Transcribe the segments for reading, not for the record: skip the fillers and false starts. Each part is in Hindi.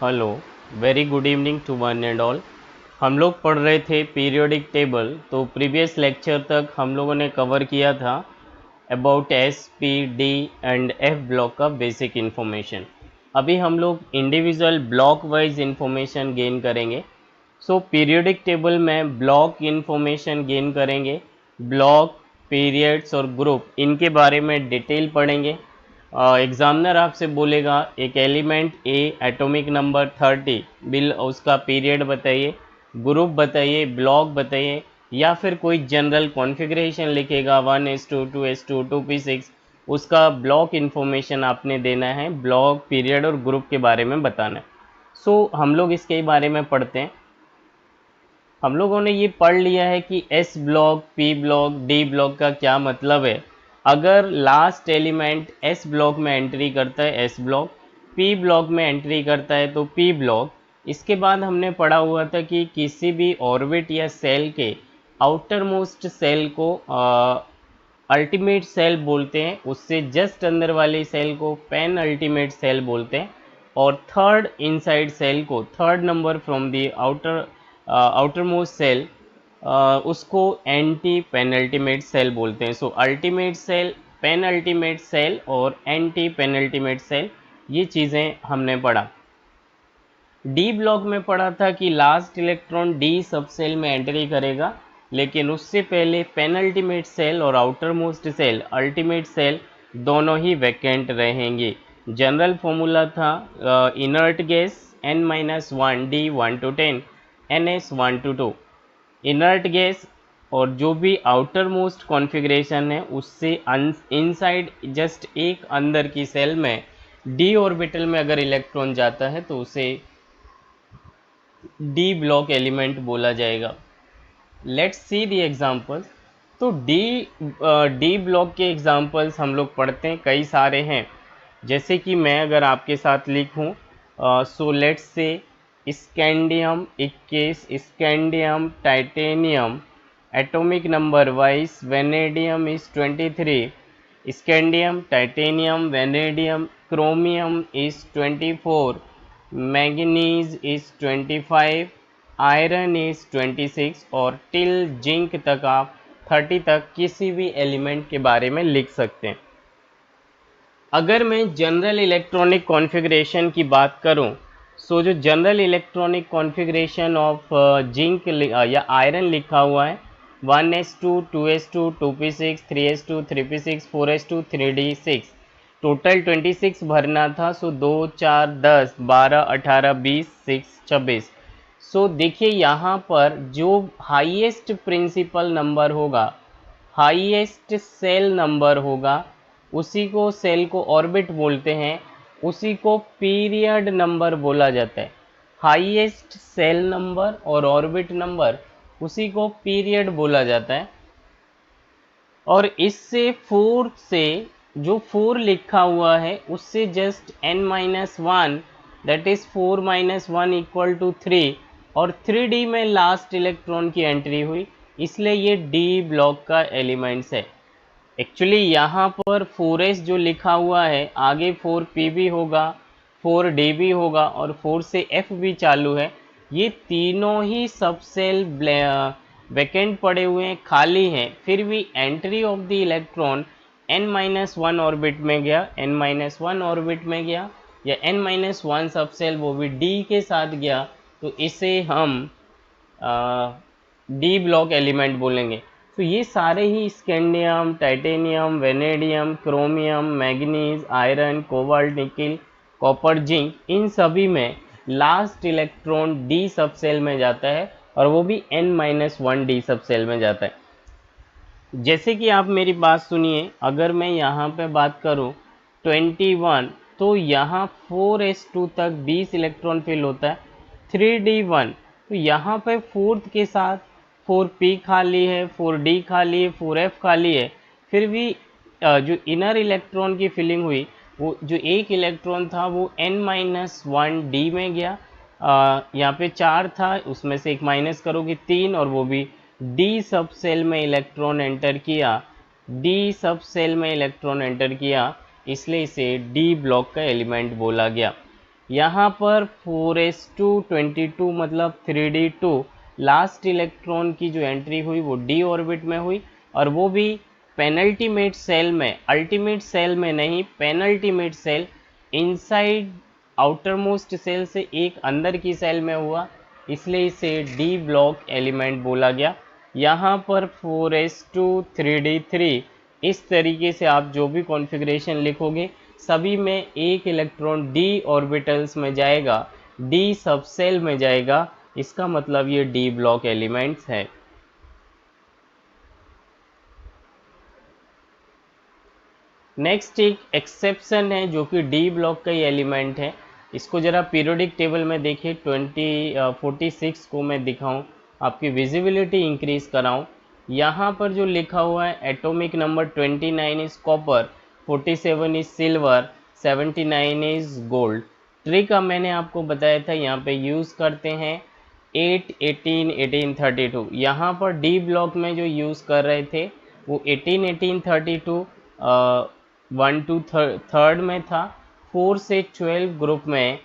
Hello, very good evening to one and all. हम लोग पढ़ रहे थे पीरियोडिक टेबल। तो प्रीवियस लेक्चर तक हम लोगों ने कवर किया था about s p d and f block का बेसिक इन्फॉर्मेशन। अभी हम लोग individual block wise information gain करेंगे। सो पीरियोडिक टेबल में ब्लॉक इन्फॉर्मेशन गेन करेंगे। ब्लॉक, पीरियड्स और ग्रुप, इनके बारे में डिटेल पढ़ेंगे। एग्जामिनर आपसे बोलेगा एक element a atomic number 30 bill, उसका पीरियड बताइए, ग्रुप बताइए, ब्लॉक बताइए, या फिर कोई जनरल कॉन्फ़िगरेशन लिखेगा 1s2 2s2 2p6, उसका ब्लॉक इन्फॉर्मेशन आपने देना है। ब्लॉक, पीरियड और ग्रुप के बारे में बताना है। सो हम लोग इसके बारे में पढ़ते हैं। हम लोगों ने ये पढ़ लिया है कि S block, P block, D block का क्या मतलब है। अगर लास्ट एलिमेंट एस ब्लॉक में एंट्री करता है एस ब्लॉक, पी ब्लॉक में एंट्री करता है तो पी ब्लॉक। इसके बाद हमने पढ़ा हुआ था कि किसी भी ऑर्बिट या सेल के आउटर मोस्ट सेल को अल्टीमेट सेल बोलते हैं, उससे जस्ट अंदर वाली सेल को पेन अल्टीमेट सेल बोलते हैं, और थर्ड इनसाइड सेल को, third number from the outermost shell, उसको एंटी पेनल्टीमेट सेल बोलते हैं। So ultimate shell, penultimate shell और एंटी पेनल्टीमेट सेल, ये चीज़ें हमने पढ़ा। डी ब्लॉक में पढ़ा था कि लास्ट इलेक्ट्रॉन डी सब सेल में एंट्री करेगा, लेकिन उससे पहले पेनल्टीमेट सेल और outermost shell, ultimate shell, दोनों ही वैकेंट रहेंगे। जनरल फॉर्मूला था inert gas n-1 d 1 to 10 ns 1 to 2। Inert gas और जो भी आउटर मोस्ट कॉन्फ़िगरेशन है उससे इनसाइड जस्ट एक अंदर की सेल में डी ऑर्बिटल में अगर इलेक्ट्रॉन जाता है तो उसे डी ब्लॉक एलिमेंट बोला जाएगा। Let's see the examples. तो डी ब्लॉक के एग्जांपल्स हम लोग पढ़ते हैं, कई सारे हैं। जैसे कि मैं अगर आपके साथ लिखूं, so let's say scandium 21, scandium titanium atomic number wise vanadium is 23, scandium titanium vanadium chromium is 24, manganese is 25, iron is 26, और टिल जिंक तक आप 30 तक किसी भी एलिमेंट के बारे में लिख सकते हैं। अगर मैं जनरल इलेक्ट्रॉनिक कॉन्फ़िगरेशन की बात करूं, सो जो general electronic configuration of zinc या आयरन लिखा हुआ है 1s2 2s2 2p6 3s2 3p6 4s2 3d6, total 26 भरना था। सो 2 4 10 12 18 20 6 26। सो देखिए यहाँ पर जो हाईएस्ट प्रिंसिपल नंबर होगा, हाईएस्ट सेल नंबर होगा, उसी को सेल को ऑर्बिट बोलते हैं, उसी को पीरियड नंबर बोला जाता है। हाईएस्ट सेल नंबर और ऑर्बिट नंबर, उसी को पीरियड बोला जाता है। और इससे फोर्थ से जो 4 लिखा हुआ है उससे just n-1, that is 4 - 1 equal to 3, और 3d में लास्ट इलेक्ट्रॉन की एंट्री हुई, इसलिए ये डी ब्लॉक का एलिमेंट्स है। एक्चुअली यहाँ पर 4s जो लिखा हुआ है, आगे 4p भी होगा, 4d भी होगा, और 4 से f भी चालू है। ये तीनों ही सब सेल वैकेंट पड़े हुए हैं, खाली हैं, फिर भी entry of the electron n-1 orbit में गया, n-1 ऑर्बिट में गया, या n-1 सब सेल वो भी d के साथ गया, तो इसे हम डी ब्लॉक एलिमेंट बोलेंगे। तो ये सारे ही scandium, titanium, vanadium, chromium, manganese, iron, cobalt, nickel, copper, zinc, इन सभी में लास्ट इलेक्ट्रॉन डी सब सेल में जाता है, और वो भी n-1 डी सब सेल में जाता है। जैसे कि आप मेरी बात सुनिए, अगर मैं यहाँ पे बात करूँ 21, तो यहाँ 4s2 तक 20 इलेक्ट्रॉन फिल होता है। 3d1, तो यहाँ पे फोर्थ के साथ 4p खाली है, 4d खाली है, 4f खाली है, फिर भी जो इनर इलेक्ट्रॉन की फिलिंग हुई, वो जो एक इलेक्ट्रॉन था वो n-1 डी में गया। यहाँ पे 4 था, उसमें से एक माइनस करोगे 3, और वो भी डी सब सेल में इलेक्ट्रॉन एंटर किया, डी सब सेल में इलेक्ट्रॉन एंटर किया, इसलिए इसे डी ब्लॉक का एलिमेंट बोला गया। यहाँ पर 4s2 22 मतलब 3d2 लास्ट इलेक्ट्रॉन की जो एंट्री हुई वो d ऑर्बिट में हुई, और वो भी पेनल्टीमेट सेल में, अल्टीमेट सेल में नहीं, penultimate shell inside outermost shell से एक अंदर की सेल में हुआ, इसलिए इसे डी ब्लॉक एलिमेंट बोला गया। यहाँ पर 4s2 3d3 इस तरीके से आप जो भी कॉन्फ़िगरेशन लिखोगे सभी में एक इलेक्ट्रॉन d ऑर्बिटल्स में जाएगा, d सबसेल में जाएगा, इसका मतलब ये d ब्लॉक एलिमेंट्स है। नेक्स्ट एक एक्सेप्शन है जो कि डी ब्लॉक का ही एलिमेंट है। इसको ज़रा पीरियोडिक टेबल में देखिए, 46 को मैं दिखाऊं, आपकी विजिबिलिटी इंक्रीज कराऊं। यहाँ पर जो लिखा हुआ है atomic number 29 is copper, 47 is silver, 79 is gold. Trick का मैंने आपको बताया था, यहाँ पे यूज़ करते हैं 8, 18, 18, 32। यहाँ पर डी ब्लॉक में जो यूज़ कर रहे थे वो 18, 18, 32 1 to 3rd में था, 4 से 12 ग्रुप में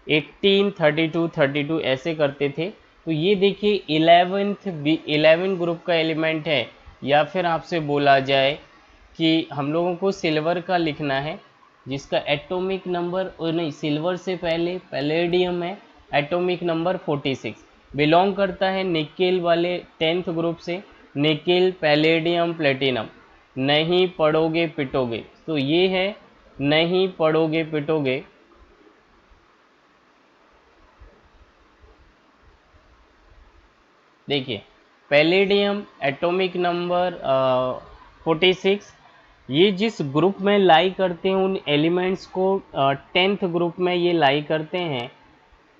18, 32, 32 ऐसे करते थे। तो ये देखिए 11 ग्रुप का एलिमेंट है, या फिर आपसे बोला जाए कि हम लोगों को सिल्वर का लिखना है जिसका एटॉमिक नंबर, नहीं सिल्वर से पहले पैलेडियम है, एटॉमिक नंबर 46, बिलोंग करता है निकेल वाले 10th ग्रुप से, निकेल पैलेडियम प्लेटिनम। नहीं पढ़ोगे पिटोगे, तो ये है नहीं पढ़ोगे पिटोगे। देखिए पैलेडियम एटॉमिक नंबर 46, ये जिस ग्रुप में लाई करते हैं उन एलिमेंट्स को 10th ग्रुप में ये लाई करते हैं,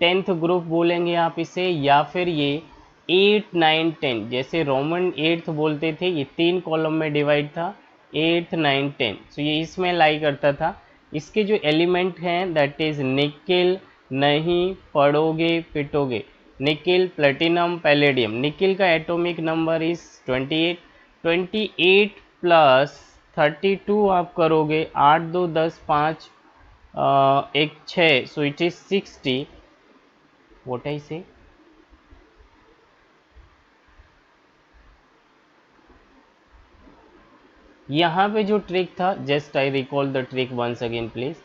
10th ग्रुप बोलेंगे आप इसे, या फिर ये 8, 9, 10 जैसे रोमन 8th बोलते थे, ये 3 कॉलम में डिवाइड था, 8, 9, 10, तो ये इसमें लाई करता था। इसके जो एलिमेंट हैं दैट इज निकेल, नहीं पढ़ोगे पिटोगे, निकेल प्लेटिनम पैलेडियम। निकेल का एटॉमिक नंबर इज 28, 28 प्लस 32 आप करोगे, 8 2 10 5 एक 6, so it is 60। What I say, यहाँ पे जो ट्रिक था, just I recall the trick once again please.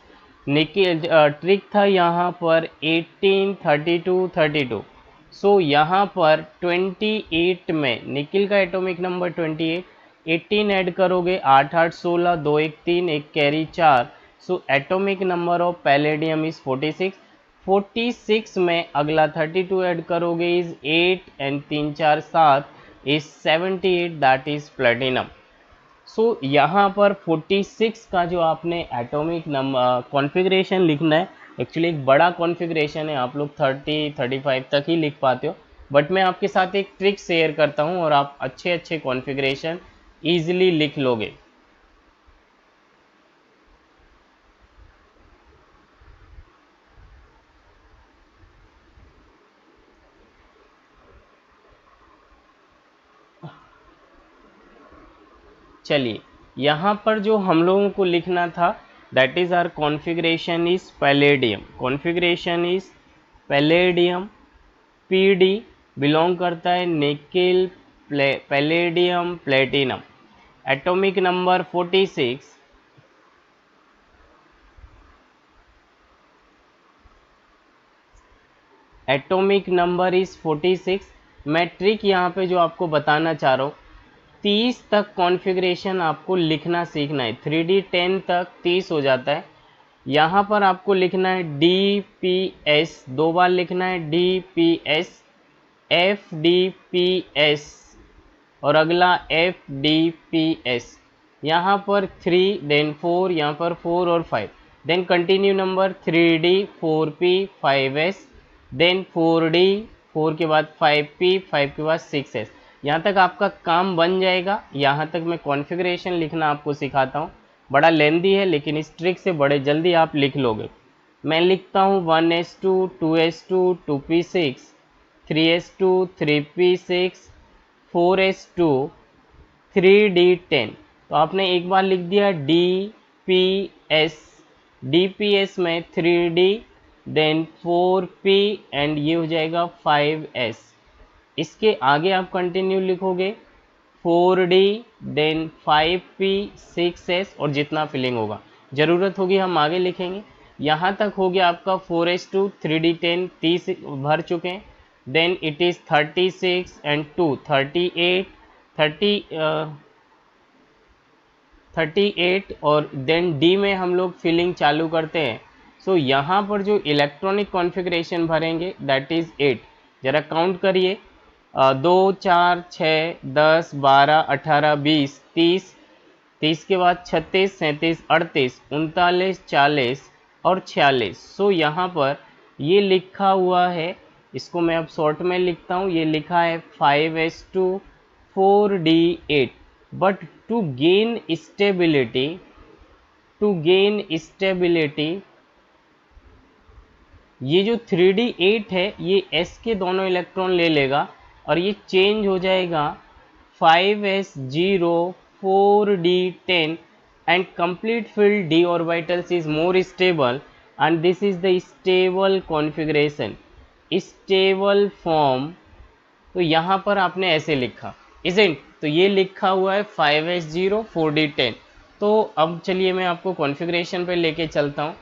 Nickel trick था यहाँ पर 18, 32, 32। सो यहाँ पर 28 में निकेल का एटॉमिक नंबर 28, 18 ऐड करोगे, 8 8 16, 2 1 3, एक carry 4, so atomic number of palladium is 46। 46 में अगला 32 ऐड करोगे is 8 and 3 4 7 is 78, that is platinum. So यहाँ पर 46 का जो आपने एटॉमिक नंबर कॉन्फ़िगरेशन लिखना है, एक्चुअली एक बड़ा कॉन्फ़िगरेशन है, आप लोग 30 35 तक ही लिख पाते हो, बट मैं आपके साथ एक ट्रिक शेयर करता हूँ और आप अच्छे अच्छे कॉन्फ़िगरेशन ईजिली लिख लोगे। चलिए यहाँ पर जो हम लोगों को लिखना था that is our configuration is palladium, configuration is palladium, Pd belong करता है nickel palladium platinum, atomic number 46, atomic number is 46। मैं ट्रिक यहाँ पे जो आपको बताना चाह रहा हूँ, 30 तक कॉन्फ़िगरेशन आपको लिखना सीखना है, 3D10 तक 30 हो जाता है। यहाँ पर आपको लिखना है DPS, 2 बार लिखना है DPS, FDPS और अगला FDPS। यहाँ पर 3 देन 4, यहाँ पर 4 और 5, then continue number 3D 4P 5S, then 4D, 4 के बाद 5P, 5 के बाद 6S। यहाँ तक आपका काम बन जाएगा। यहाँ तक मैं कॉन्फ़िगरेशन लिखना आपको सिखाता हूँ, बड़ा लेंदी है लेकिन इस ट्रिक से बड़े जल्दी आप लिख लोगे। मैं लिखता हूँ 1s2 2s2 2p6 3s2 3p6 4s2 3d10। तो आपने एक बार लिख दिया DPS, DPS में 3D देन 4p एंड ये हो जाएगा 5s। इसके आगे आप कंटिन्यू लिखोगे 4d देन 5p 6s और जितना फिलिंग होगा ज़रूरत होगी हम आगे लिखेंगे। यहाँ तक हो गया आपका 4s2 3d10 30 भर चुके हैं। देन इट इज़ 36 एंड 2 38 और देन डी में हम लोग फिलिंग चालू करते हैं। सो यहाँ पर जो इलेक्ट्रॉनिक कॉन्फ़िगरेशन भरेंगे दैट इज़ 8। ज़रा काउंट करिए 2 4 6 10 12 18 20 30 30 के बाद 36 37 38 39 40 और 46। सो यहाँ पर ये लिखा हुआ है, इसको मैं अब शॉर्ट में लिखता हूँ, ये लिखा है 5s2 4d8। But to gain stability ये जो 3d8 है ये s के दोनों इलेक्ट्रॉन ले लेगा और ये चेंज हो जाएगा 5s0 4d10 and complete field d orbitals is more stable and this is the stable configuration, stable form. तो यहाँ पर आपने ऐसे लिखा इजेंट, तो ये लिखा हुआ है 5s0 4d10। तो अब चलिए मैं आपको कॉन्फ़िगरेशन पे लेके चलता हूँ।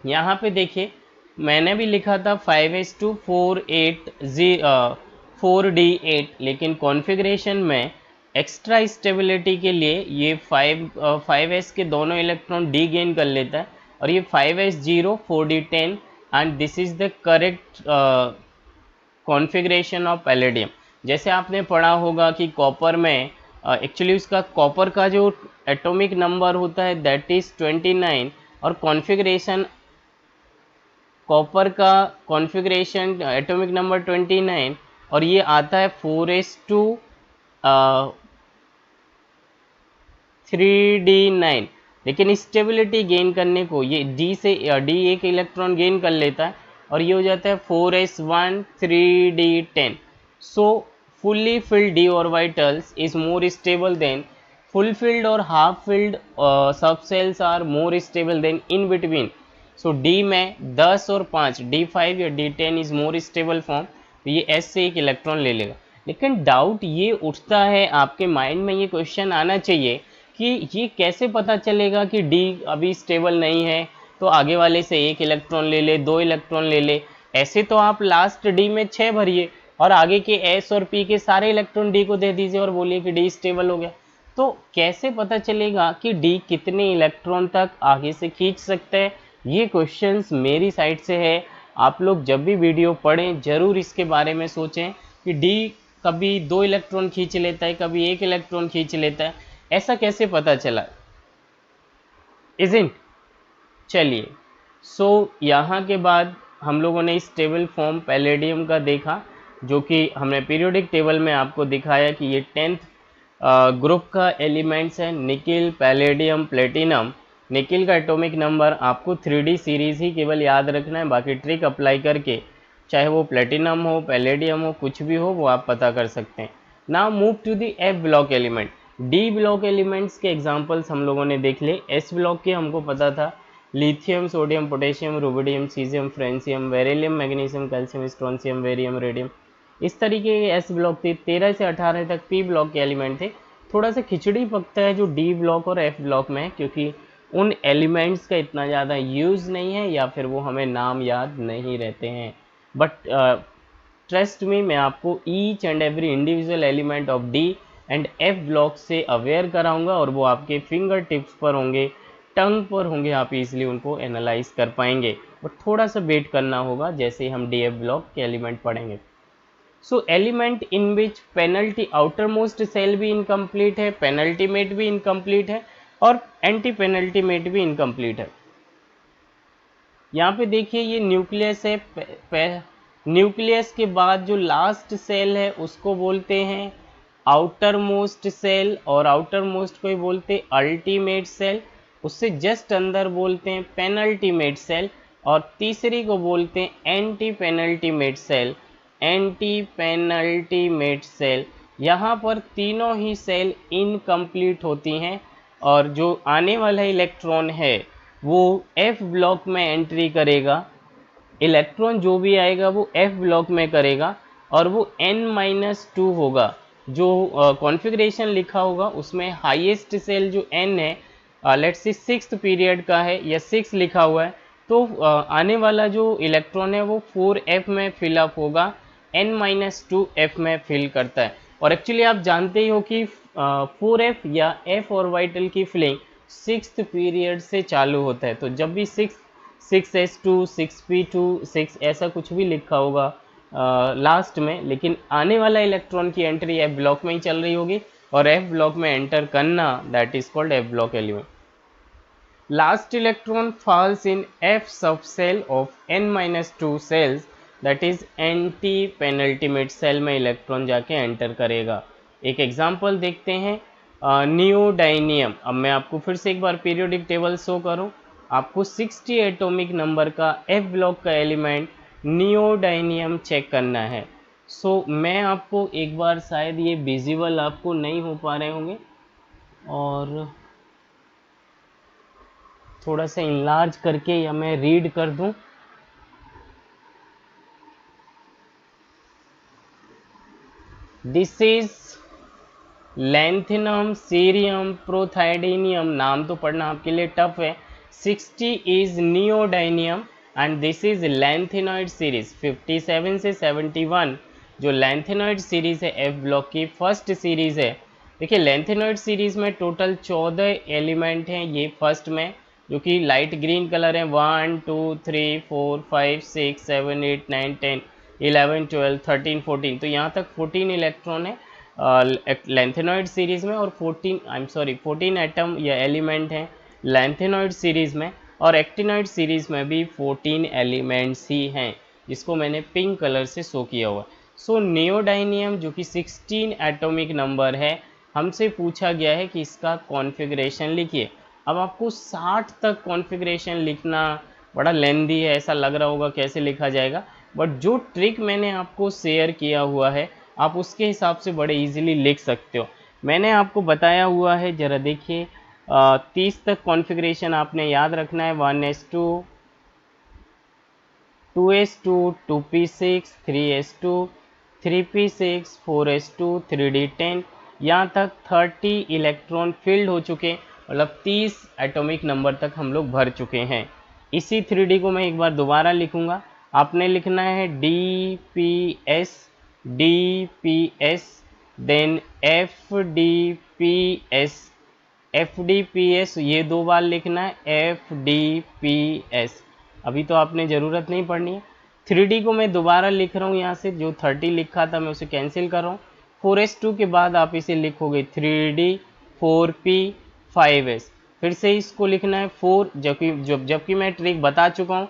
यहाँ पे देखिए मैंने भी लिखा था 5s2 4d8, लेकिन कॉन्फ़िगरेशन में एक्स्ट्रा स्टेबिलिटी के लिए ये 5s के दोनों इलेक्ट्रॉन डी गेन कर लेता है और ये 5s0 4d10 and this is the correct configuration of palladium. जैसे आपने पढ़ा होगा कि कॉपर में एक्चुअली उसका कॉपर का जो एटॉमिक नंबर होता है दैट इज़ 29 और कॉन्फ़िगरेशन कॉपर का कॉन्फ़िगरेशन एटॉमिक नंबर 29 और ये आता है 4s2 3d9। लेकिन स्टेबिलिटी गेन करने को ये डी से डी एक इलेक्ट्रॉन गेन कर लेता है और ये हो जाता है 4s1 3d10। So fully filled d orbitals is more stable than full filled और half filled subshells are more stable than in between. सो डी में 10 और 5 d5 या d10 is more stable form, तो ये s से एक इलेक्ट्रॉन ले लेगा। लेकिन डाउट ये उठता है आपके माइंड में, ये क्वेश्चन आना चाहिए कि ये कैसे पता चलेगा कि डी अभी स्टेबल नहीं है तो आगे वाले से एक इलेक्ट्रॉन ले ले, दो इलेक्ट्रॉन ले ले। ऐसे तो आप लास्ट डी में 6 भरिए और आगे के एस और पी के सारे इलेक्ट्रॉन डी को दे दीजिए और बोलिए कि डी स्टेबल हो गया। तो कैसे पता चलेगा कि डी कितने इलेक्ट्रॉन तक आगे से खींच सकते हैं? ये क्वेश्चंस मेरी साइड से है। आप लोग जब भी वीडियो पढ़ें ज़रूर इसके बारे में सोचें कि डी कभी 2 इलेक्ट्रॉन खींच लेता है, कभी 1 इलेक्ट्रॉन खींच लेता है, ऐसा कैसे पता चला? इज़न्ट? चलिए, सो यहाँ के बाद हम लोगों ने स्टेबल फॉर्म पैलेडियम का देखा, जो कि हमने पीरियोडिक टेबल में आपको दिखाया कि ये 10th ग्रुप का एलिमेंट्स है, निकिल पैलेडियम प्लेटिनम। निकिल का एटॉमिक नंबर आपको 3D सीरीज़ ही केवल याद रखना है, बाकी ट्रिक अप्लाई करके चाहे वो प्लेटिनम हो, पैलेडियम हो, कुछ भी हो वो आप पता कर सकते हैं। Now move to the f block element. D block elements के एग्जांपल्स हम लोगों ने देख लिए। एस ब्लॉक के हमको पता था lithium, sodium, potassium, rubidium, caesium, francium, beryllium, magnesium, calcium, strontium, barium, radium, इस तरीके के एस ब्लॉक थे। 13 से 18 तक पी ब्लॉक के एलिमेंट थे। थोड़ा सा खिचड़ी पकता है जो डी ब्लॉक और एफ ब्लॉक में है, क्योंकि उन एलिमेंट्स का इतना ज़्यादा यूज़ नहीं है या फिर वो हमें नाम याद नहीं रहते हैं। बट ट्रस्ट में मैं आपको each and every individual element of D and f block से अवेयर कराऊंगा और वो आपके फिंगर टिप्स पर होंगे, टंग पर होंगे, आप इजीली उनको एनालाइज कर पाएंगे। और थोड़ा सा वेट करना होगा जैसे ही हम डी एफ ब्लॉक के एलिमेंट पढ़ेंगे। So element in which penalty outermost shell भी इनकम्प्लीट है, पेनल्टीमेट भी इनकम्प्लीट है और एंटी पेनल्टीमेट भी इनकम्प्लीट है। यहाँ पे देखिए ये न्यूक्लियस है, न्यूक्लियस के बाद जो लास्ट सेल है उसको बोलते हैं आउटर मोस्ट सेल, और आउटर मोस्ट को ही बोलते हैं अल्टीमेट सेल। उससे जस्ट अंदर बोलते हैं पेनल्टीमेट सेल और तीसरी को बोलते हैं anti penultimate shell, anti penultimate shell. यहाँ पर तीनों ही सेल इनकम्प्लीट होती हैं और जो आने वाला इलेक्ट्रॉन है वो F ब्लॉक में एंट्री करेगा। इलेक्ट्रॉन जो भी आएगा वो F ब्लॉक में करेगा और वो n-2 होगा। जो कॉन्फ़िगरेशन लिखा होगा उसमें हाईएस्ट सेल जो n है, लेट्स से 6th पीरियड का है या 6 लिखा हुआ है, तो आने वाला जो इलेक्ट्रॉन है वो 4f में फिलअप होगा, n-2 f में फिल करता है। और एक्चुअली आप जानते ही हो कि 4f या f ऑर्बिटल की फिलिंग 6th पीरियड से चालू होता है। तो जब भी 6s2 6p2 6 ऐसा कुछ भी लिखा होगा लास्ट में, लेकिन आने वाला इलेक्ट्रॉन की एंट्री F ब्लॉक में ही चल रही होगी और F ब्लॉक में एंटर करना, that is called F block element. Last electron falls in F सब cell of n-2 shells, that is anti penultimate shell में इलेक्ट्रॉन जाके एंटर करेगा। एक एग्जांपल देखते हैं, नियोडाइनियम। अब मैं आपको फिर से एक बार पीरियोडिक टेबल शो करूं, आपको 60 एटॉमिक नंबर का F ब्लॉक का एलिमेंट नियोडाइनियम चेक करना है। सो मैं आपको एक बार, शायद ये विजिबल आपको नहीं हो पा रहे होंगे और थोड़ा सा इनलार्ज करके या मैं रीड कर दूं। This is lanthanum cerium praseodymium, नाम तो पढ़ना आपके लिए टफ है। 60 is neodymium and this is lanthanoid series. 57 से 71 जो लैंथिनॉइड सीरीज है एफ ब्लॉक की फर्स्ट सीरीज है। देखिए लैंथिनॉइड सीरीज में टोटल 14 एलिमेंट हैं, ये फर्स्ट में जो कि लाइट ग्रीन कलर है, 1 2 3 4 5 6 7 8 9 10 11 12 13 14, तो यहाँ तक 14 इलेक्ट्रॉन है लैंथेनॉइड सीरीज में और 14 एटम या एलिमेंट हैं लैंथेनॉइड सीरीज में, और एक्टिनॉइड सीरीज में भी 14 एलिमेंट्स ही हैं, जिसको मैंने पिंक कलर से शो किया हुआ है। सो नियोडाइनियम जो कि 16 एटॉमिक नंबर है, हमसे पूछा गया है कि इसका कॉन्फ़िगरेशन लिखिए। अब आपको 60 तक कॉन्फ़िगरेशन लिखना बड़ा लेंदी है, ऐसा लग रहा होगा कैसे लिखा जाएगा, बट जो ट्रिक मैंने आपको शेयर किया हुआ है आप उसके हिसाब से बड़े इजीली लिख सकते हो। मैंने आपको बताया हुआ है, ज़रा देखिए 30 तक कॉन्फ़िगरेशन आपने याद रखना है। 1s2 2s2 2p6 3s2 3p6 4s2 3d10, यहाँ तक 30 इलेक्ट्रॉन फील्ड हो चुके, मतलब 30 एटॉमिक नंबर तक हम लोग भर चुके हैं। इसी 3d को मैं एक बार दोबारा लिखूंगा। आपने लिखना है DPS DPS then FDPS FDPS, ये 2 बार लिखना है FDPS। अभी तो आपने ज़रूरत नहीं पढ़नी है। 3D को मैं दोबारा लिख रहा हूँ, यहाँ से जो 30 लिखा था मैं उसे कैंसिल कर रहा हूँ। 4s2 के बाद आप इसे लिखोगे 3D 4p 5s, फिर से इसको लिखना है 4, जबकि मैं ट्रिक बता चुका हूँ।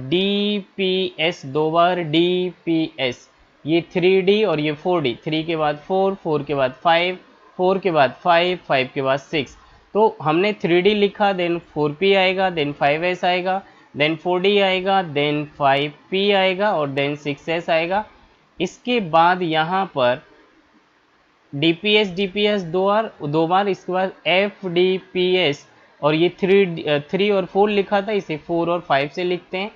DPS 2 बार DPS, ये 3D और ये 4D, 3 के बाद 4, 4 के बाद 5, 4 के बाद 5, 5 के बाद 6। तो हमने 3D लिखा, देन 4p आएगा, देन 5s आएगा, देन 4D आएगा, देन 5p आएगा और देन 6s आएगा। इसके बाद यहाँ पर DPS दो बार, इसके बाद FDPS, और ये 3 और 4 लिखा था, इसे 4 और 5 से लिखते हैं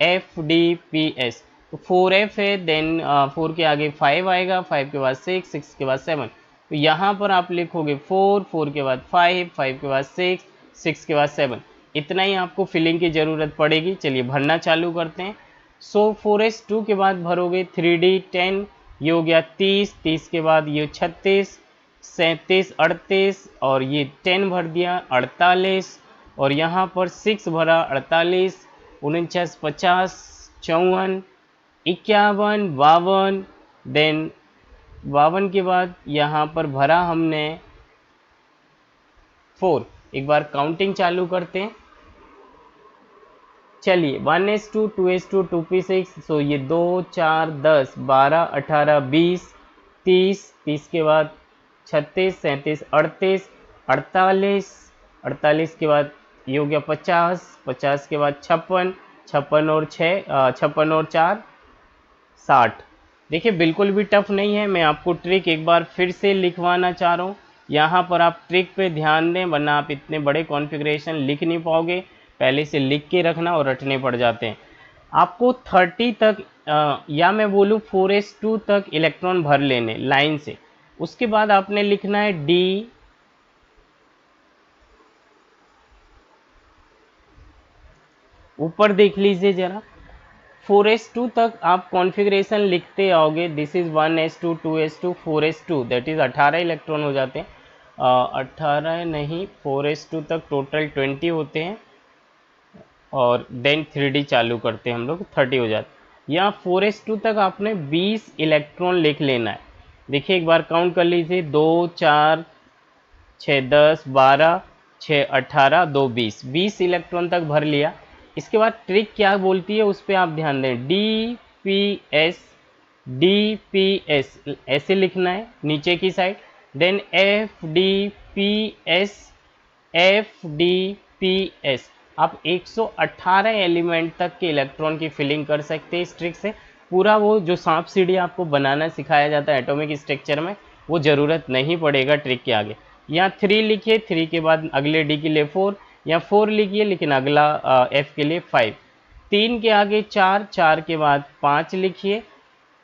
FDPS। तो 4F है, देन 4 के आगे 5 आएगा, 5 के बाद 6, 6 के बाद 7। तो यहाँ पर आप लिखोगे 4, 4 के बाद 5, 5 के बाद 6, 6 के बाद 7। इतना ही आपको फिलिंग की ज़रूरत पड़ेगी। चलिए भरना चालू करते हैं। सो 4s2 के बाद भरोगे 3D10, ये हो गया 30, 30 के बाद ये 36, 37, 38 और ये 10 भर दिया 48, और यहाँ पर 6 भरा 48, 49, 50, 54, 51, 52, देन 52 के बाद यहाँ पर भरा हमने 4। एक बार काउंटिंग चालू करते हैं। चलिए 1s2 2s2 2p6, सो ये 2 4 10 12 18 20 30, 30 के बाद 36 37 38 48, 48 के बाद ये हो गया 50, 50 के बाद 56, 56 और 6 56 और 4 60, देखिए बिल्कुल भी टफ नहीं है, मैं आपको ट्रिक एक बार फिर से लिखवाना चाह रहा हूँ। यहाँ पर आप ट्रिक पे ध्यान दें, वरना आप इतने बड़े कॉन्फ़िगरेशन लिख नहीं पाओगे। पहले से लिख के रखना और रटने पड़ जाते हैं। आपको 30 तक या मैं बोलूँ 4s2 तक इलेक्ट्रॉन भर लेने लाइन से। उसके बाद आपने लिखना है डी, ऊपर देख लीजिए ज़रा, 4s2 तक आप कॉन्फ़िगरेशन लिखते आओगे। This is 1s2 2s2 4s2, that is 18 electron हो जाते हैं। 18 नहीं, 4s2 तक टोटल 20 होते हैं और देन 3d चालू करते हैं हम लोग, 30 हो जाते हैं। यहाँ 4s2 तक आपने 20 इलेक्ट्रॉन लिख लेना है। देखिए एक बार काउंट कर लीजिए, 2 4 6 10 12 6 18 2 20 इलेक्ट्रॉन तक भर लिया। इसके बाद ट्रिक क्या बोलती है उस पर आप ध्यान दें। डी पी एस ऐसे लिखना है नीचे की side, then f d p s आप 118 एलिमेंट तक के इलेक्ट्रॉन की फिलिंग कर सकते हैं इस ट्रिक से। पूरा वो जो सांप सीढ़ी आपको बनाना सिखाया जाता है एटॉमिक स्ट्रक्चर में, वो ज़रूरत नहीं पड़ेगा ट्रिक के आगे। यहाँ 3 लिखिए, 3 के बाद अगले डी के लिए 4, या 4 लिखिए लेकिन अगला एफ के लिए 5। 3 के आगे 4, 4 के बाद 5 लिखिए,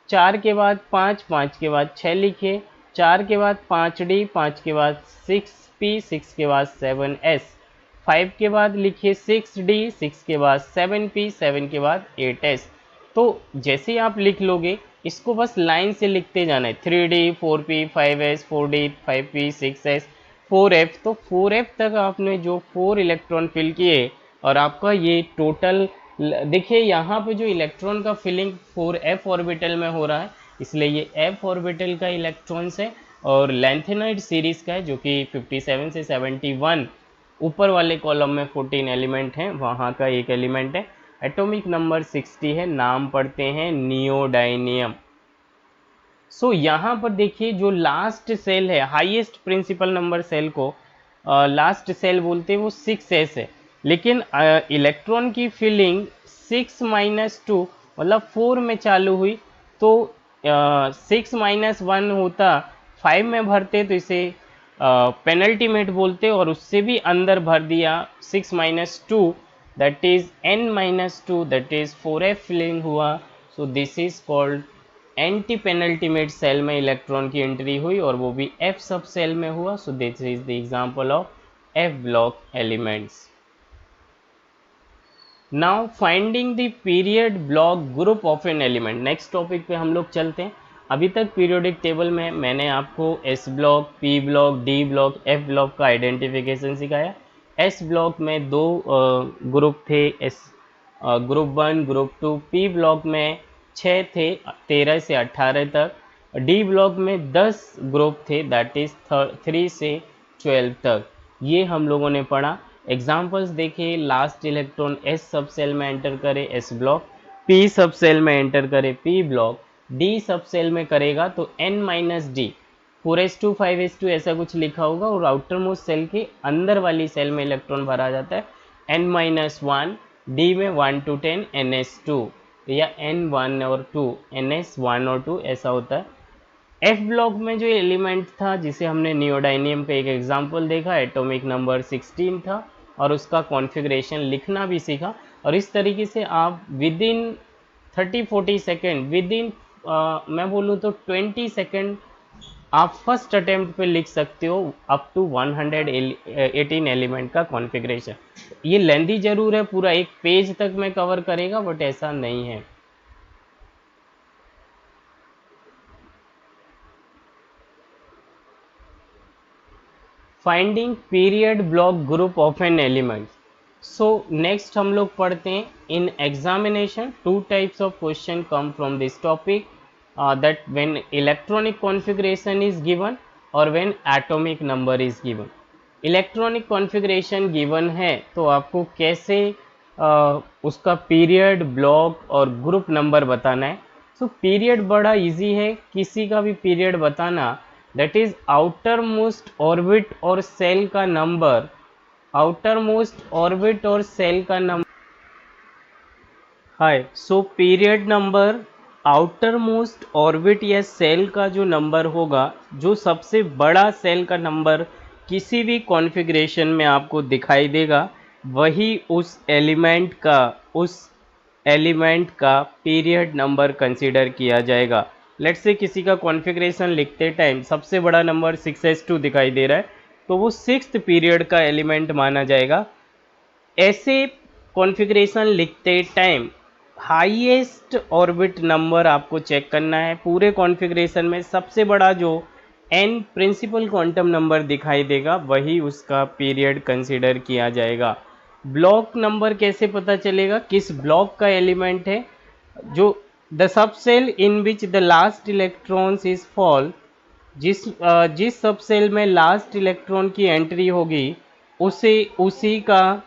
4 के बाद 5, 5 के बाद 6 लिखिए, 4 के बाद 5d, 5 के बाद 6p, 6 के बाद 7s, 5 के बाद लिखिए 6d, 6 के बाद 7p, 7 के बाद 8s। तो जैसे ही आप लिख लोगे इसको बस लाइन से लिखते जाना है, 3d 4p 5s 4d 5p 6s 4f। तो 4f तक आपने जो 4 इलेक्ट्रॉन फिल किए और आपका ये टोटल, देखिए यहाँ पे जो इलेक्ट्रॉन का फिलिंग 4f ऑर्बिटल में हो रहा है, इसलिए ये f ऑर्बिटल का इलेक्ट्रॉन्स है और लैंथेनाइड सीरीज का है जो कि 57 से 71 ऊपर वाले कॉलम में 14 एलिमेंट हैं, वहाँ का एक एलिमेंट है। एटॉमिक नंबर 60 है, नाम पढ़ते हैं नियोडाइनियम। सो यहाँ पर देखिए जो लास्ट सेल है, हाईएस्ट प्रिंसिपल नंबर सेल को लास्ट सेल बोलते हैं, वो 6s है। लेकिन इलेक्ट्रॉन की फिलिंग 6-2 मतलब 4 में चालू हुई, तो 6-1 होता 5 में भरते तो इसे पेनल्टीमेट बोलते, और उससे भी अंदर भर दिया 6-2, that is n-2, that is 4f filling हुआ। So this is called anti penultimate shell में इलेक्ट्रॉन की एंट्री हुई और वो भी f सब सेल में हुआ। So this is the example of f block elements. Now finding the period block group of an element, next topic पे हम लोग चलते हैं। अभी तक पीरियोडिक टेबल में मैंने आपको S block, P block, D block, F block का आइडेंटिफिकेशन सिखाया। एस ब्लॉक में दो ग्रुप थे, S group 1 group 2। P block में 6 थे, 13 से 18 तक। डी ब्लॉक में 10 ग्रुप थे, दैट इज 3 से 12 तक। ये हम लोगों ने पढ़ा। एग्जाम्पल्स देखिए, लास्ट इलेक्ट्रॉन एस सब सेल में एंटर करे एस ब्लॉक, पी सब सेल में एंटर करे पी ब्लॉक, डी सब सेल में करेगा तो n-d 4s2 5s2 ऐसा कुछ लिखा होगा, और आउटर मोस्ट सेल के अंदर वाली सेल में इलेक्ट्रॉन भरा जाता है n-1, डी में 1 to 10 ns2, या n1 और 2 ns1 और 2 ऐसा होता है। एफ ब्लॉक में जो एलिमेंट था जिसे हमने नियोडाइनियम पे एक एग्जांपल देखा, एटॉमिक नंबर 16 था, और उसका कॉन्फ़िगरेशन लिखना भी सीखा। और इस तरीके से आप with in 30-40 second, with in मैं बोलूँ तो 20 सेकेंड आप फर्स्ट अटेम्प्ट पे लिख सकते हो अप टू 118 एलिमेंट का कॉन्फ़िगरेशन। ये लेंदी जरूर है, पूरा एक पेज तक में कवर करेगा, बट ऐसा नहीं है। Finding period block group of an element. So next हम लोग पढ़ते हैं, in examination 2 types of question come from this topic, that when electronic configuration is given और when atomic number is given. Electronic configuration given है तो आपको कैसे उसका पीरियड, ब्लॉक और ग्रुप नंबर बताना है। सो पीरियड बड़ा इजी है, किसी का भी पीरियड बताना, that is outermost orbit और सेल का नंबर, आउटर मोस्ट ऑर्बिट और सेल का number. Hi, so period number outermost orbit या सेल का जो नंबर होगा, जो सबसे बड़ा सेल का नंबर किसी भी कॉन्फ़िगरेशन में आपको दिखाई देगा, वही उस एलिमेंट का पीरियड नंबर कंसीडर किया जाएगा। लेट्स से किसी का कॉन्फ़िगरेशन लिखते टाइम सबसे बड़ा नंबर 6s2 दिखाई दे रहा है, तो वो 6th पीरियड का एलिमेंट माना जाएगा। ऐसे कॉन्फ़िगरेशन लिखते टाइम हाईएस्ट ऑर्बिट नंबर आपको चेक करना है। पूरे कॉन्फ़िगरेशन में सबसे बड़ा जो n प्रिंसिपल क्वांटम नंबर दिखाई देगा, वही उसका पीरियड कंसीडर किया जाएगा। ब्लॉक नंबर कैसे पता चलेगा, किस ब्लॉक का एलिमेंट है? जो the subshell in which the last electrons is fall, जिस सब सेल में लास्ट इलेक्ट्रॉन की एंट्री होगी, उसी का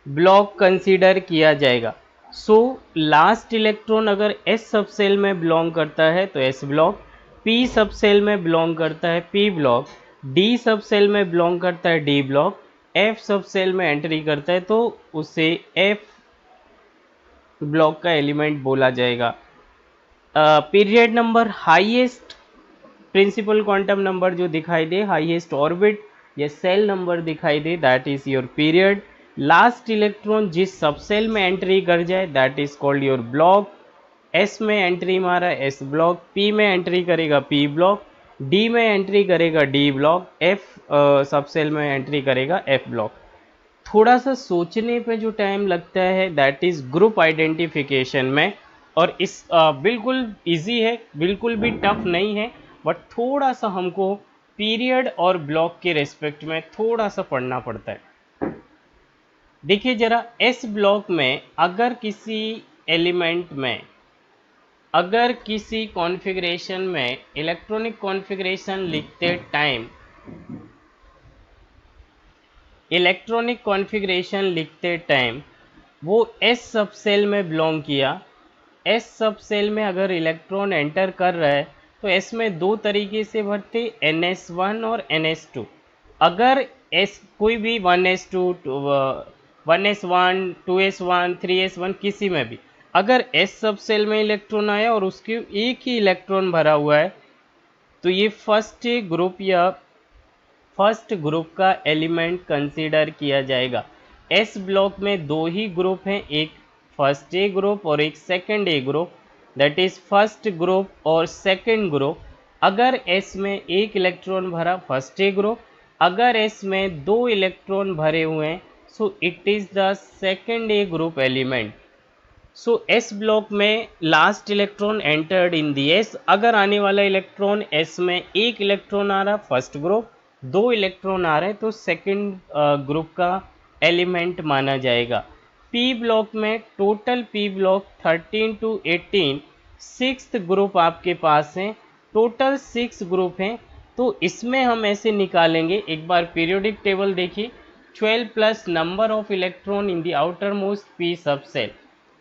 ब्लॉक कंसीडर किया जाएगा। सो लास्ट इलेक्ट्रॉन अगर एस सब सेल में बिलोंग करता है तो एस ब्लॉक, पी सब सेल में बिलोंग करता है पी ब्लॉक, डी सब सेल में बिलोंग करता है डी ब्लॉक, एफ सब सेल में एंट्री करता है तो उसे एफ ब्लॉक का एलिमेंट बोला जाएगा। Period number, highest principal quantum number जो दिखाई दे, हाईएस्ट ऑर्बिट या सेल नंबर दिखाई दे, that is your period. Last electron जिस सब सेल में एंट्री कर जाए, that is called your block. S में एंट्री मारा, एस ब्लॉक, पी में एंट्री करेगा पी ब्लॉक, डी में एंट्री करेगा डी ब्लॉक, एफ सब सेल में एंट्री करेगा एफ ब्लॉक। थोड़ा सा सोचने पे जो टाइम लगता है, दैट इज ग्रुप आइडेंटिफिकेशन में। और इस बिल्कुल इजी है, बिल्कुल भी टफ नहीं है, बट थोड़ा सा हमको पीरियड और ब्लॉक के रेस्पेक्ट में थोड़ा सा पढ़ना पड़ता है। देखिए जरा, एस ब्लॉक में अगर किसी कॉन्फ़िगरेशन में इलेक्ट्रॉनिक कॉन्फ़िगरेशन लिखते टाइम वो एस सब सेल में बिलोंग किया। एस सब सेल में अगर इलेक्ट्रॉन एंटर कर रहा है तो एस में दो तरीके से भरते, NS1 और NS2। अगर एस कोई भी 1s2, 1s1, 2s1, 3s1 किसी में भी अगर एस सब सेल में इलेक्ट्रॉन आया और उसके एक ही इलेक्ट्रॉन भरा हुआ है, तो ये फर्स्ट ग्रुप का एलिमेंट कंसीडर किया जाएगा। एस ब्लॉक में दो ही ग्रुप हैं, एक फर्स्ट ए ग्रुप और एक second A group, that is first group और सेकंड ग्रुप। अगर एस में एक इलेक्ट्रॉन भरा, फर्स्ट ए ग्रुप। अगर एस में दो इलेक्ट्रॉन भरे हुए हैं, so it is the second A group element. So S block में last electron entered in the S. अगर आने वाला इलेक्ट्रॉन एस में एक इलेक्ट्रॉन आ रहा, फर्स्ट ग्रुप, दो इलेक्ट्रॉन आ रहे तो सेकंड ग्रुप का एलिमेंट माना जाएगा। पी ब्लॉक में total P block 13 to 18 sixth group आपके पास हैं, टोटल 6 ग्रुप हैं। तो इसमें हम ऐसे निकालेंगे, एक बार पीरियोडिक टेबल देखिए, 12 plus number of electron in the outer most P सब सेल।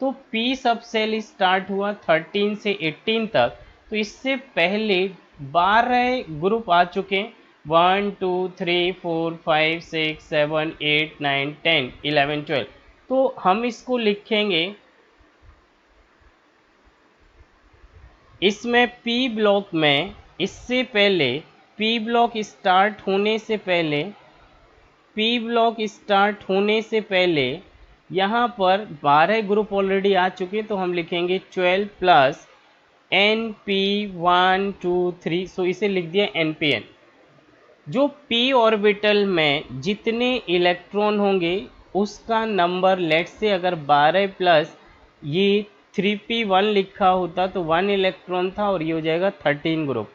तो पी सब सेल स्टार्ट हुआ 13 से 18 तक, तो इससे पहले 12 ग्रुप आ चुके हैं, 1 2 3 4 5 6 7 8 9 10 11 12। तो हम इसको लिखेंगे, इसमें पी ब्लॉक में इससे पहले पी ब्लॉक स्टार्ट होने से पहले यहाँ पर 12 ग्रुप ऑलरेडी आ चुके, तो हम लिखेंगे 12 प्लस NP1 2 3। सो इसे लिख दिया NPN। जो p ऑर्बिटल में जितने इलेक्ट्रॉन होंगे उसका नंबर, लेट से अगर 12 प्लस ये 3p1 लिखा होता तो 1 इलेक्ट्रॉन था और ये हो जाएगा 13 ग्रुप।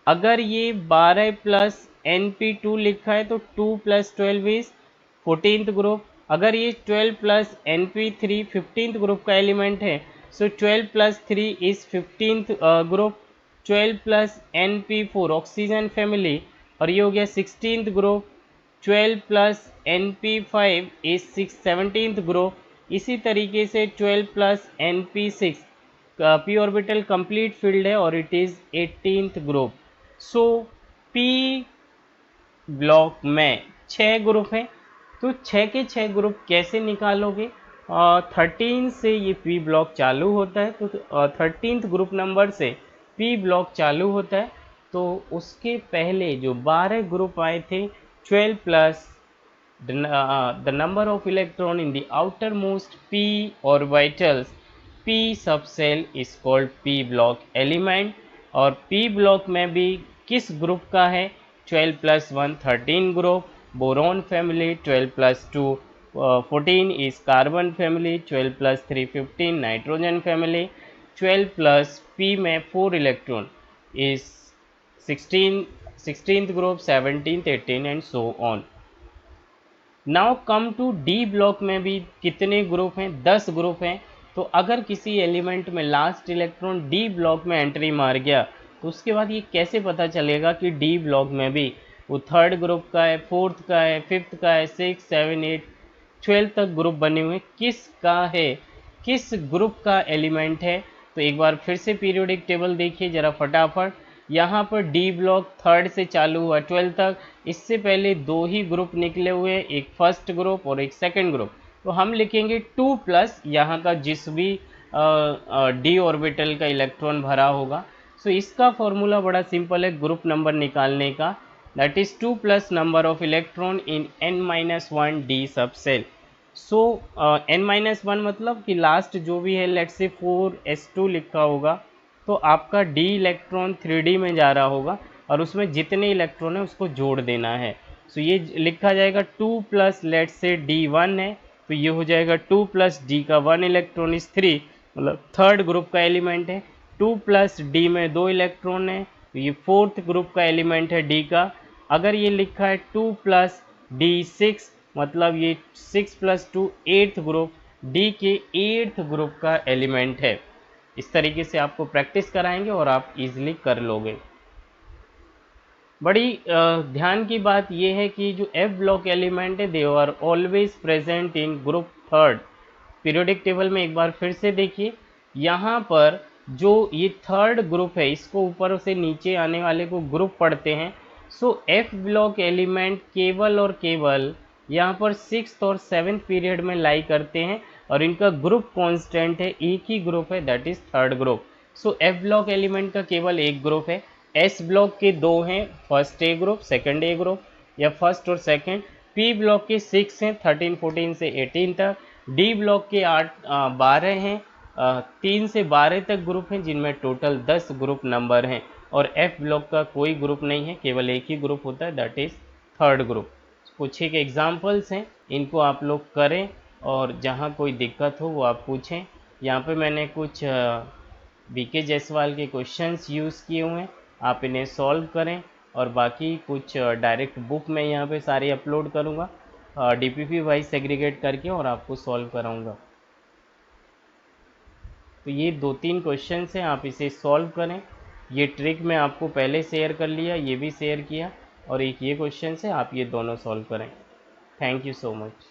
अगर ये 12 प्लस NP2 लिखा है तो 2 प्लस 12 इज 14th ग्रुप। अगर ये 12 प्लस NP3 15th ग्रुप का एलिमेंट है, सो 12 plus 3 is 15th group. 12 plus NP4 oxygen family, और ये हो गया 16th group. 12 plus NP5 is 17th group. इसी तरीके से 12 plus NP6 p orbital complete field है और it is 18th group. So p block में 6 ग्रुप हैं, तो 6 के 6 ग्रुप कैसे निकालोगे? 13 से ये पी ब्लॉक चालू होता है, तो 13th ग्रुप नंबर से पी ब्लॉक चालू होता है। तो उसके पहले जो 12 ग्रुप आए थे 12 plus the number of electron in the outermost p orbitals p subcell is called p block element। और p block में भी किस ग्रुप का है, 12 plus 1 13 group, boron family, 12 plus 2 14 is carbon family, 12 plus 3 15 nitrogen family, 12 plus p में 4 electron is 16th group, 17th 18 and so on. Now come to d block में भी कितने ग्रुप हैं, 10 ग्रुप हैं। तो अगर किसी एलिमेंट में लास्ट इलेक्ट्रॉन डी ब्लॉक में एंट्री मार गया तो उसके बाद ये कैसे पता चलेगा कि डी ब्लॉक में भी वो थर्ड ग्रुप का है, फोर्थ का है, फिफ्थ का है, 6 7 8 12 तक ग्रुप बने हुए, किसका है, किस ग्रुप का एलिमेंट है। तो एक बार फिर से पीरियोडिक टेबल देखिए ज़रा फटाफट। यहाँ पर डी ब्लॉक थर्ड से चालू हुआ 12 तक, इससे पहले दो ही ग्रुप निकले हुए, एक फर्स्ट ग्रुप और एक सेकंड ग्रुप। तो हम लिखेंगे 2 प्लस यहाँ का जिस भी डी ऑर्बिटल का इलेक्ट्रॉन भरा होगा। सो इसका फॉर्मूला बड़ा सिंपल है ग्रुप नंबर निकालने का, that is 2 plus number of electron in n-1 D सब सेल। सो n-1 मतलब कि लास्ट जो भी है, लेट से 4s2 लिखा होगा, तो आपका डी इलेक्ट्रॉन 3D में जा रहा होगा और उसमें जितने इलेक्ट्रॉन है उसको जोड़ देना है। सो ये लिखा जाएगा 2 प्लस लेट से D1 है, तो ये हो जाएगा 2 प्लस डी का 1 इलेक्ट्रॉन इज 3, मतलब थर्ड ग्रुप का एलिमेंट है। 2 प्लस डी में 2 इलेक्ट्रॉन है, तो ये फोर्थ ग्रुप का एलिमेंट है डी का। अगर ये लिखा है 2 प्लस D6, मतलब ये 6 प्लस 2 8th ग्रुप, डी के 8th ग्रुप का एलिमेंट है। इस तरीके से आपको प्रैक्टिस कराएंगे और आप इजीली कर लोगे। बड़ी ध्यान की बात यह है कि जो एफ ब्लॉक एलिमेंट है they are always present in group third. Periodic table में एक बार फिर से देखिए, यहाँ पर जो ये थर्ड ग्रुप है इसको ऊपर से नीचे आने वाले को ग्रुप पढ़ते हैं। सो एफ ब्लॉक एलिमेंट केवल और केवल यहाँ पर 6th और 7th पीरियड में लाई करते हैं और इनका ग्रुप कांस्टेंट है, एक ही ग्रुप है, that is third group. So F block element का केवल एक ग्रुप है। एस ब्लॉक के दो हैं, first A group second A group, या फर्स्ट और सेकंड। पी ब्लॉक के 6 हैं, 13 14 से 18 तक। डी ब्लॉक के 12 हैं, 3 से 12 तक ग्रुप हैं जिनमें टोटल 10 ग्रुप नंबर हैं। और एफ ब्लॉक का कोई ग्रुप नहीं है, केवल एक ही ग्रुप होता है, दैट इज थर्ड ग्रुप। कुछ एक एग्जाम्पल्स हैं, इनको आप लोग करें और जहाँ कोई दिक्कत हो वो आप पूछें। यहाँ पे मैंने कुछ बीके जायसवाल के क्वेश्चंस यूज़ किए हुए हैं, आप इन्हें सॉल्व करें। और बाकी कुछ डायरेक्ट बुक में यहाँ पे सारे अपलोड करूँगा, डीपीपी वाइज सेग्रीगेट करके, और आपको सॉल्व कराऊँगा। तो ये 2-3 क्वेश्चंस हैं, आप इसे सॉल्व करें। ये ट्रिक मैं आपको पहले शेयर कर लिया, ये भी शेयर किया, और एक ये क्वेश्चन है, आप ये दोनों सॉल्व करें। Thank you so much.